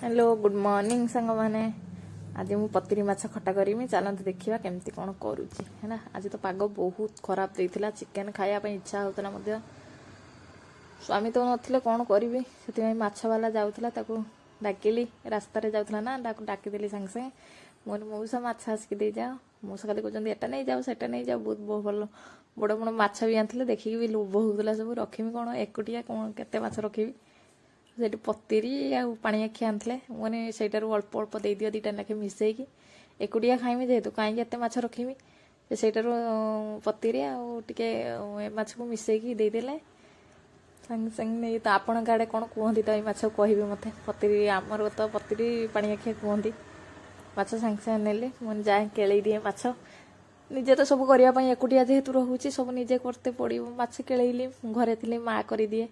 Hello good morning सांग मैंने आज मु पतरी माछ खटा करमी चलते देखा केमती कौन करुच्ची है। आज तो पाग बहुत खराब देता चिकेन खायापी इच्छा होता स्वामी तो नथिले कौन करी से माछ वाला जाऊला डाकिली रास्त जाऊला ना डाकिदेली सागे सागे मोर मौसा माछ आसिक दे जाओ मौसा खाली कहते एटा नहीं जाओ सेटा नहीं जाओ बहुत भल बड़ बड़ माछ भी आनी देखिकी भी लोभ होता सब रखी कौन एकुटिया कौन केते माछ रखी से पतिरी पाणी आखि आनी मैंने सहीटार अल्प अल्प दे दियो दीटा लेखे मिसेकी एकुटिया खाइमी जेहेतु कहीं एत माछ रखी सहीटार पतिरी आटे माछ को मिसेकी देदेले सांगे सांगे नहीं तो आपण आड़े कौन कहती तो ये माछ कह मत पतिरी आमर तो पतिरी पाणी आखिया कहती माछ सांगे सांगे नेली मैंने जाए केले दिए माछ निजे तो सब करने एकुटिया जेहेतु रोचे सब निजे करते पड़ो माछ केलेली घरे थी माँ कर दिए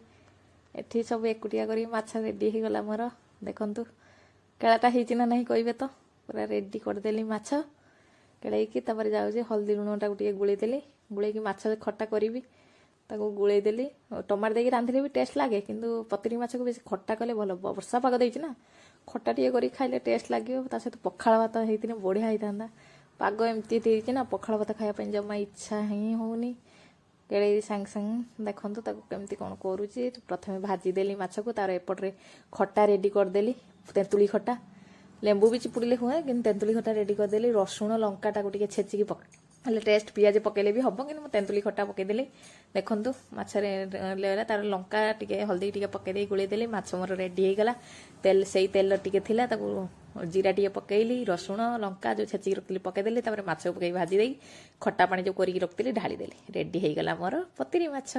एठी सब एकुटिया करी माछ रेडी हो गला मोर देखंतु केलाटा होइछि ना नहीं कहबे तो पूरा रेडी कर देली माछ केळैकी तापर जाउछि हल्दी लुणटा गुटिए गुळै देली गुळैकी माछ खट्टा करिवि ताको गुळै देली टमाटर देकी रांधिले भी टेस्ट लागे किंतु पतरी माछ को बेसी खट्टा कले भलो वर्षा पाग देइछि ना खट्टा टिए करी खाइले टेस्ट लागियो ता सहित पखाळ भात हेतिने बढ़िया होइतांदा पाग एमती देइछि ना पखाळ भात खाया पई जमा इच्छा ही होउनी केड़े सांगे सांगे देखो केमती कौन करुच्ची प्रथम भाजीदेली माछ को तार एपटे खट्टा रेडी करदेली तेंतुली खट्टा लेंबू भी चिपुड़े हुए कि तेंतुली खट्टा रेडी करदेली रसुण लंकाटा टे छेचिकी पकड़े टेस्ट पियाज पकेले भी हम कि तेंतुली खट्टा पकईदेली देखूँ माछरे तार लंका टे हल्दी टे पकईदे गोलेदेली माछ मोर रेडी होगला तेल से तेल टे थिला जीरा टे पकईली रसुण लंका जो छेचिकी रखी पकईदेली माछ पकई भाजी खट्टा पानी जो करके रखी ढालीदेली रेडी होगला मोर पतरी माछ।